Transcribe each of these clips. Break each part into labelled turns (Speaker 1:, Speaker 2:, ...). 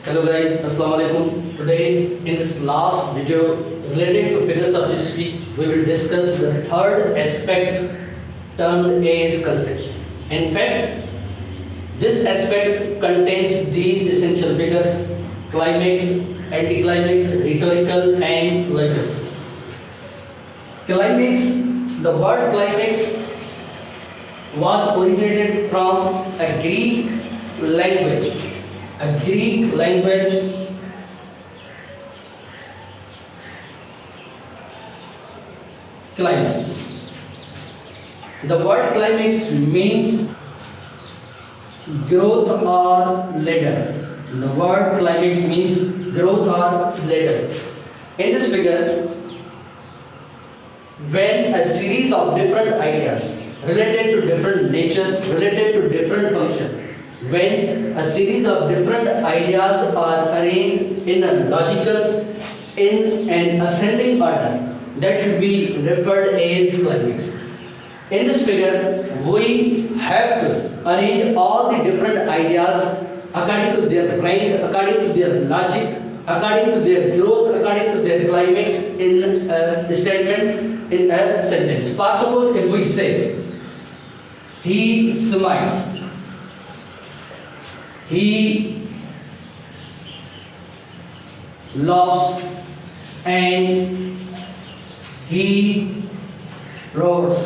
Speaker 1: Hello guys, Assalamu alaikum. Today in this last video related to figures of history, we will discuss the third aspect termed as construction. In fact, this aspect contains these essential figures: climax, anti-climax, rhetorical and litosis. Climax, the word climax was originated from a Greek language. Climax. The word climax means growth or ladder. The word climax means growth or ladder. In this figure, when a series of different ideas related to different nature, related to different function, when a series of different ideas are arranged in a logical, in an ascending order, that should be referred as climax. In this figure, we have to arrange all the different ideas according to their rank, according to their logic, according to their growth, according to their climax in a statement, in a sentence. For suppose if we say, he smiles, he laughs, and he roars.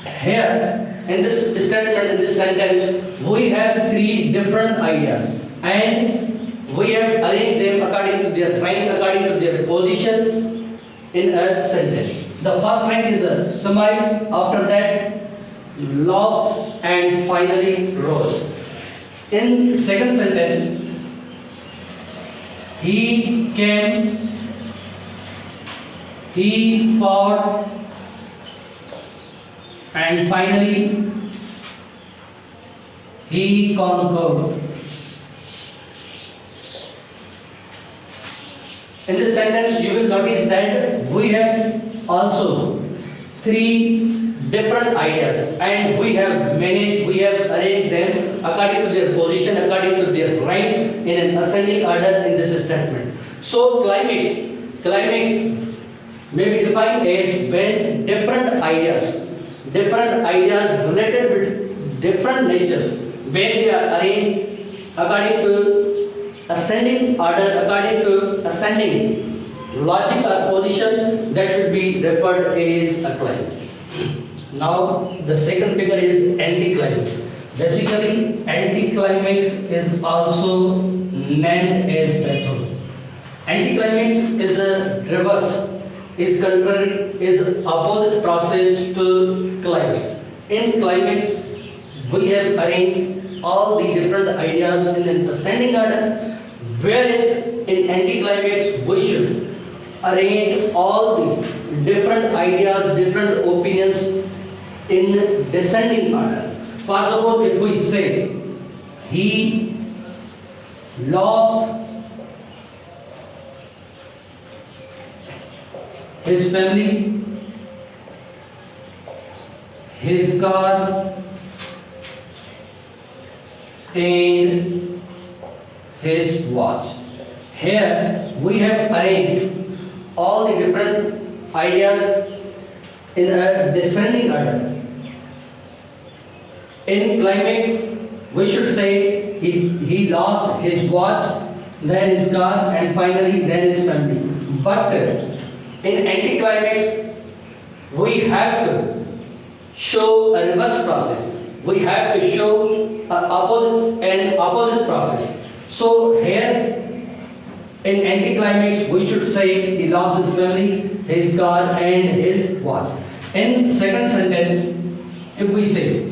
Speaker 1: Here, in this statement, in this sentence, we have three different ideas, and we have arranged them according to their rank, according to their position in a sentence. The first rank is a smile, after that, laugh, and finally roars. In second sentence, he came, he fought, and finally he conquered. In this sentence, you will notice that we have also three different ideas, and we have arranged them according to their position, according to their rank in an ascending order in this statement. So climax may be defined as when different ideas related with different natures, when they are arranged according to ascending order, according to ascending logic or position, that should be referred as a climax. Now the second figure is anti-climax. Basically, anti-climax is also named as Metonomy. Anti-climax is a reverse, is contrary, is opposite process to climax. In climax, we have arranged all the different ideas in an ascending order, whereas in anti-climax we should arrange all the different ideas, different opinions in descending order. For suppose if we say, he lost his family, his car, and his watch. Here we have arranged all the different ideas in a descending order. In climax, we should say he lost his watch, then his car, and finally then his family. But in anti-climax, we have to show a reverse process. We have to show an opposite process. So here, in anti-climax, we should say he lost his family, his car, and his watch. In second sentence, if we say,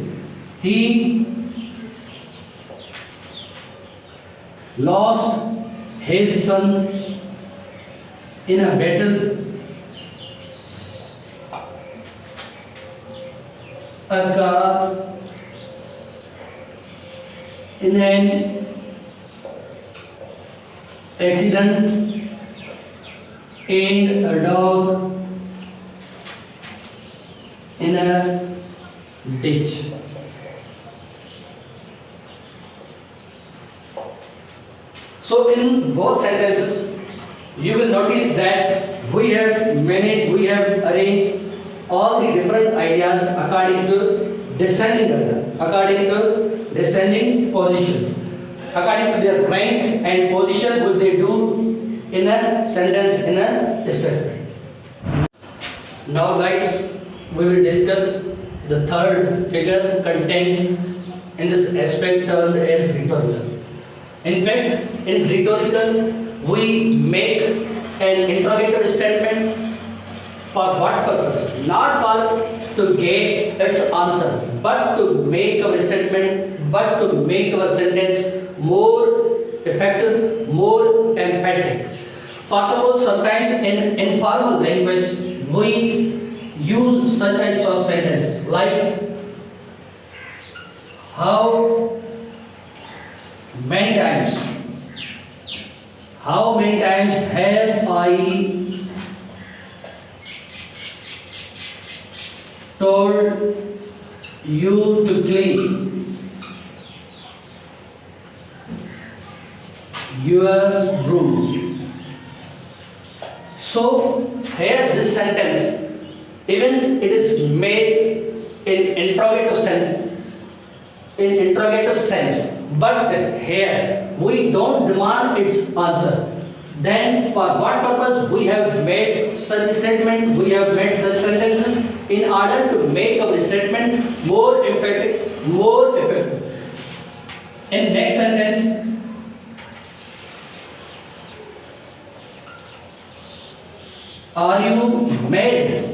Speaker 1: he lost his son in a battle, a car, in an accident, and a dog in a ditch. So in both sentences, you will notice that we have arranged all the different ideas according to descending order, according to descending position, according to their rank and position what they do in a sentence, in a statement. Now guys, we will discuss the third figure contained in this aspect termed as rhetorical. In fact, in rhetorical, we make an interrogative statement for what purpose? Not for to get its answer, but to make our statement, but to make our sentence more effective, more emphatic. For suppose sometimes in informal language, we use such types of sentences like how many times have I told you to clean your room? So here this sentence, even it is made in interrogative sense, but here we don't demand its answer. Then for what purpose we have made such statement, we have made such sentences in order to make our statement more effective, more effective. In next sentence, are you mad?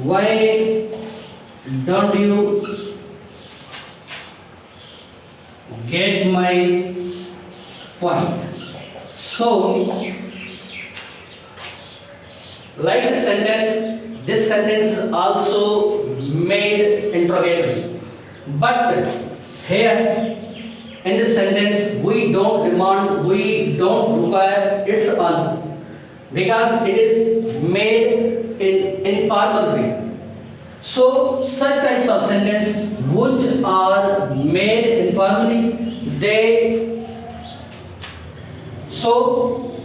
Speaker 1: Why don't you get my point? So, like this sentence is also made interrogative. But here, in this sentence, we don't demand, we don't require its answer because it is made in informal way. So, such types of sentence which are made informally,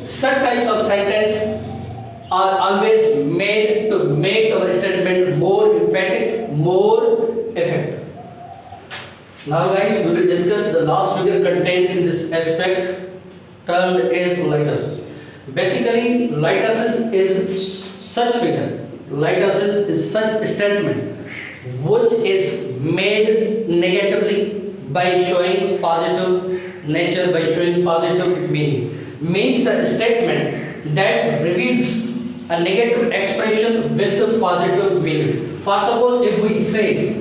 Speaker 1: such types of sentence are always made to make our statement more emphatic, more effective. Now guys, we will discuss the last figure contained in this aspect termed as litosis. Basically, litosis is such figure, litosis is such statement which is made negatively by showing positive nature, by showing positive meaning. Means a statement that reveals a negative expression with positive meaning. For suppose if we say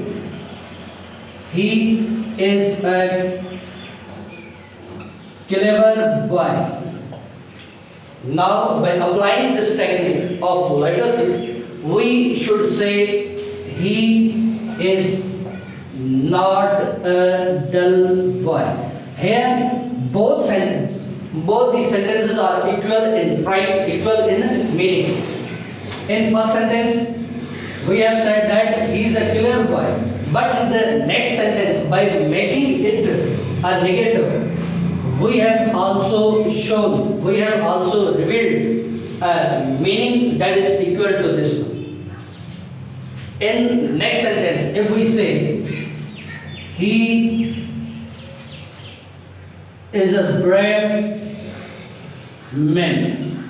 Speaker 1: he is a clever boy. Now by applying this technique of litosis, we should say he is not a dull boy. Here both these sentences are equal in right, equal in meaning. In first sentence, we have said that he is a clever boy. But in the next sentence, by making it a negative, we have also shown, we have also revealed a meaning that is equal to this one. In next sentence, if we say he is a brave man,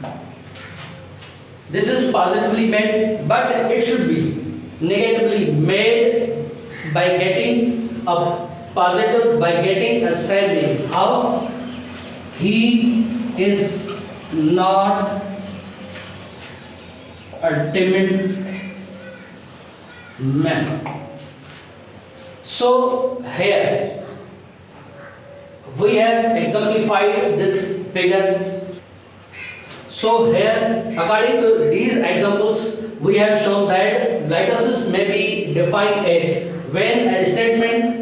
Speaker 1: this is positively made, but it should be negatively made by getting a positive, by getting a same. How? He is not a timid man. So here we have exemplified this figure. So here, according to these examples, we have shown that litosis may be defined as when a statement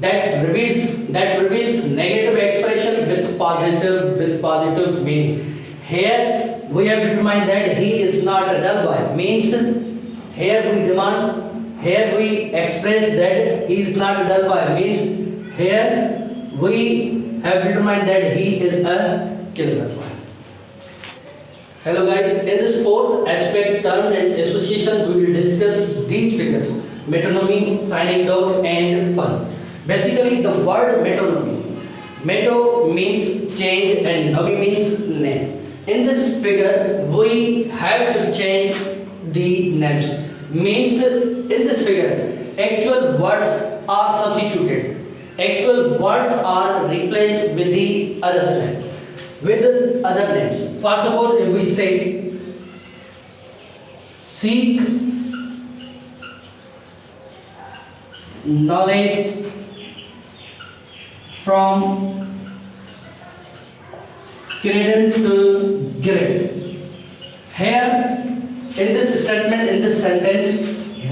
Speaker 1: that reveals negative expression with positive meaning. Here we have determined that he is not a dull boy. Means here we express that he is not a dull boy. Means here we have determined that he is a killer. Hello guys, in this fourth aspect, term and association, we will discuss these figures: metonymy, synecdoche, and pun. Basically, the word metonymy. Meto means change and nomy means name. In this figure, we have to change the names. Means in this figure, actual words are substituted. Actual words are replaced with the other names. With other names. For suppose if we say seek knowledge from cradle to grave. Here in this statement, in this sentence,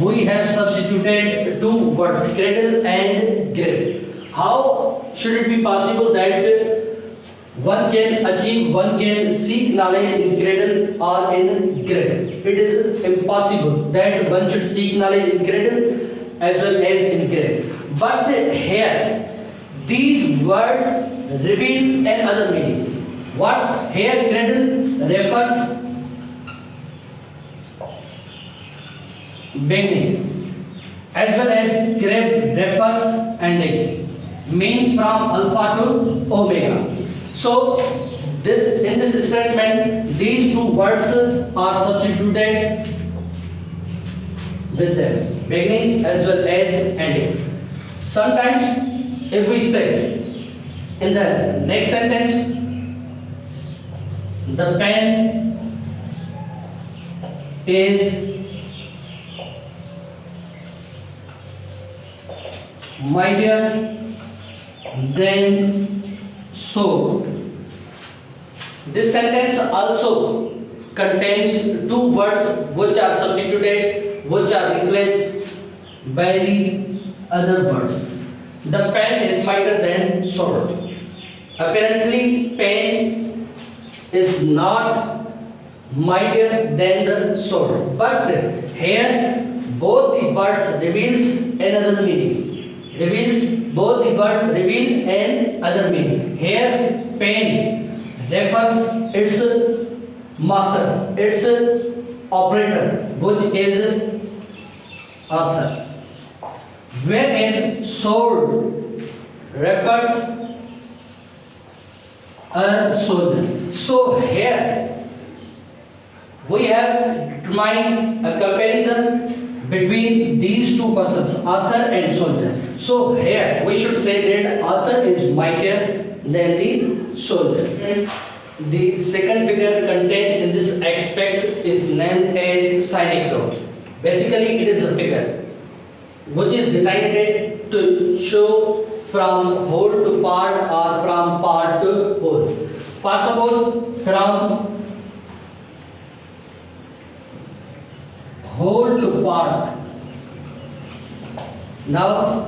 Speaker 1: we have substituted two words, cradle and grave. How should it be possible that one can achieve, one can seek knowledge in cradle or in grave? It is impossible that one should seek knowledge in cradle as well as in grave. But here, these words reveal another meaning. What here cradle refers beginning, as well as grave refers ending. Means from alpha to omega. So this in this statement, these two words are substituted with them, beginning as well as ending. Sometimes if we say in the next sentence, the pen is mightier than sword. This sentence also contains two words which are substituted, which are replaced by the other words. The pen is mightier than sword. Apparently, pen is not mightier than the sword, but here both the words reveals another meaning. Both the words reveal another meaning. Here, pen refers its master, its operator, which is author. Whereas sword refers a soldier. So here we have determined a comparison between these two persons, author and soldier. So here we should say that author is mightier than the soldier. The second figure contained in this aspect is named as synecdoche. Basically, it is a figure which is designed to show from whole to part or from part to whole. For suppose from whole to part. Now,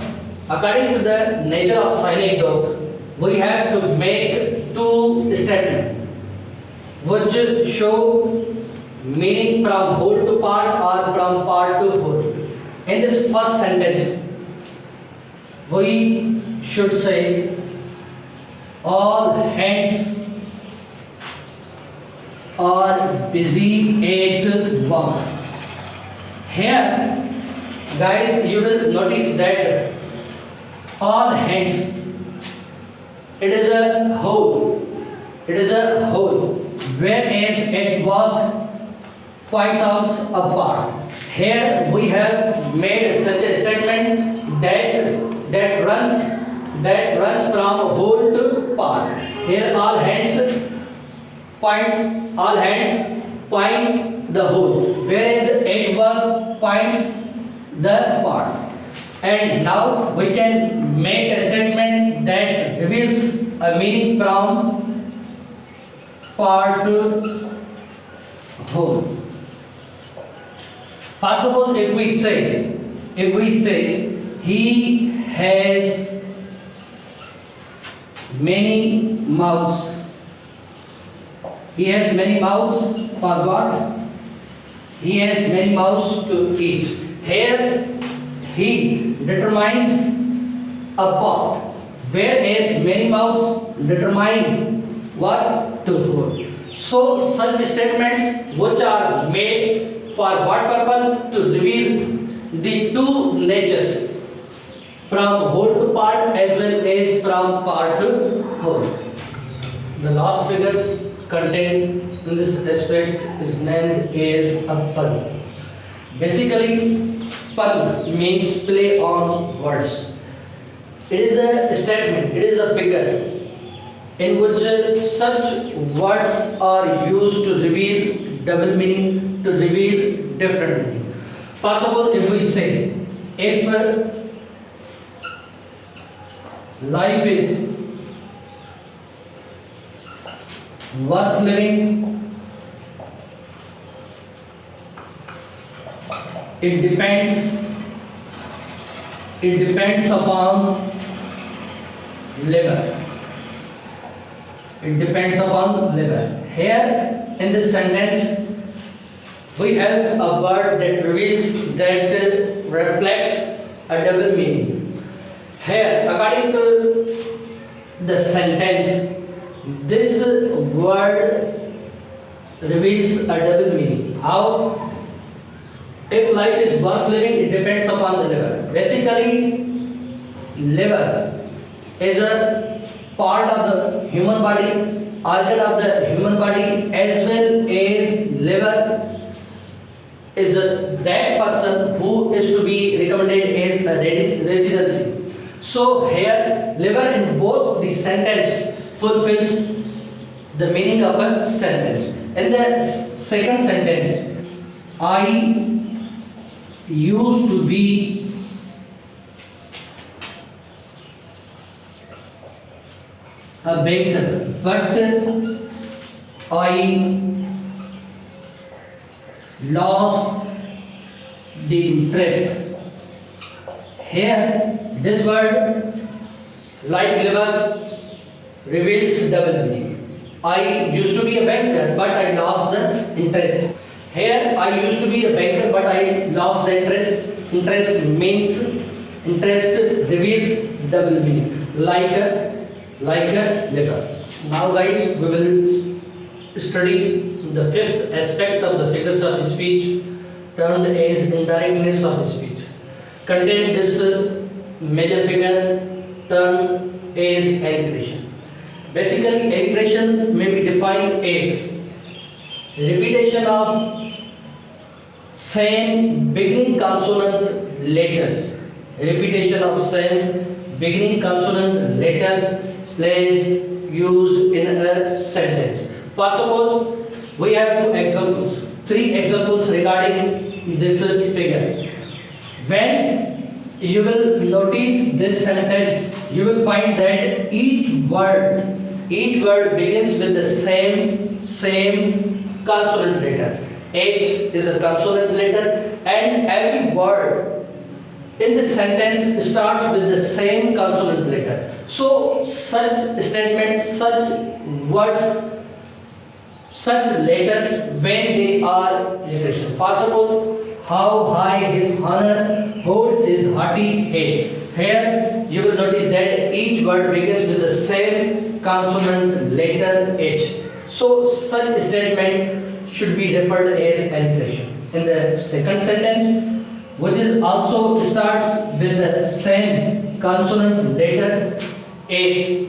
Speaker 1: according to the nature of synecdoche, we have to make two statements which show meaning from whole to part or from part to whole. In this first sentence, we should say all hands are busy at work. Here, guys, you will notice that all hands, it is a whole. It is a whole. Whereas at work points out a part. Here we have made such a statement that runs from whole to part. Here all hands point the whole, whereas at work points the part. And now we can make a statement that reveals a meaning from part to whole. For suppose if we say he has many mouths. He has many mouths for what? He has many mouths to eat. Here he determines a pot, whereas many vowels determine what to hold. So such statements which are made for what purpose? To reveal the two natures, from whole to part as well as from part to whole. The last figure contained in this aspect is named as a pun. Basically, pun means play on words. It is a statement, it is a figure in which such words are used to reveal double meaning, to reveal different meaning. First of all, if we say, if life is worth living, it depends upon liver. It depends upon liver. Here in this sentence we have a word that reveals, that reflects a double meaning. Here, according to the sentence, this word reveals a double meaning. How? If life is worth living, it depends upon the liver. Basically, liver is a part of the human body, organ of the human body, as well as liver is that person who is to be recommended as a residency. So here, liver in both the sentence fulfills the meaning of a sentence. In the second sentence, I used to be a baker, but I lost the interest. Here, this word, like liver, reveals double meaning. I used to be a banker, but I lost the interest. Here, I used to be a banker, but I lost the interest. Interest means, interest reveals double meaning, like a liver. Now, guys, we will study the fifth aspect of the figures of speech, termed as indirectness of speech. Contain this major figure termed as alliteration. Basically, alliteration may be defined as repetition of same beginning consonant letters. Repetition of same beginning consonant letters placed used in a sentence. For suppose we have three examples regarding this figure. When you will notice this sentence, you will find that each word begins with the same consonant letter. H is a consonant letter, and every word in this sentence starts with the same consonant letter. So such statements, such words, such letters, when they are alliteration. First of all, how high his honor holds his haughty head. Here you will notice that each word begins with the same consonant letter H. So such statement should be referred as alliteration. In the second sentence, which is also starts with the same consonant letter S.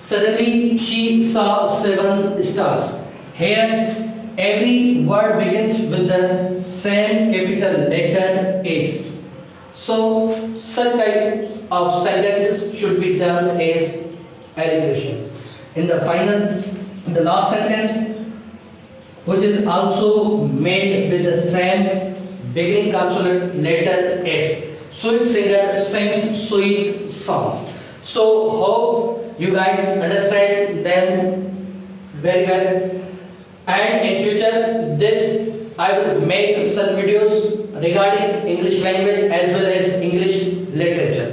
Speaker 1: Suddenly she saw 7 stars. Here, every word begins with the same capital letter S. So, such type of sentences should be done as alliteration. In the last sentence, which is also made with the same beginning consonant letter S. Sweet singer sings sweet songs. So, hope you guys understand them very well. And in future, I will make such videos regarding English language as well as English literature.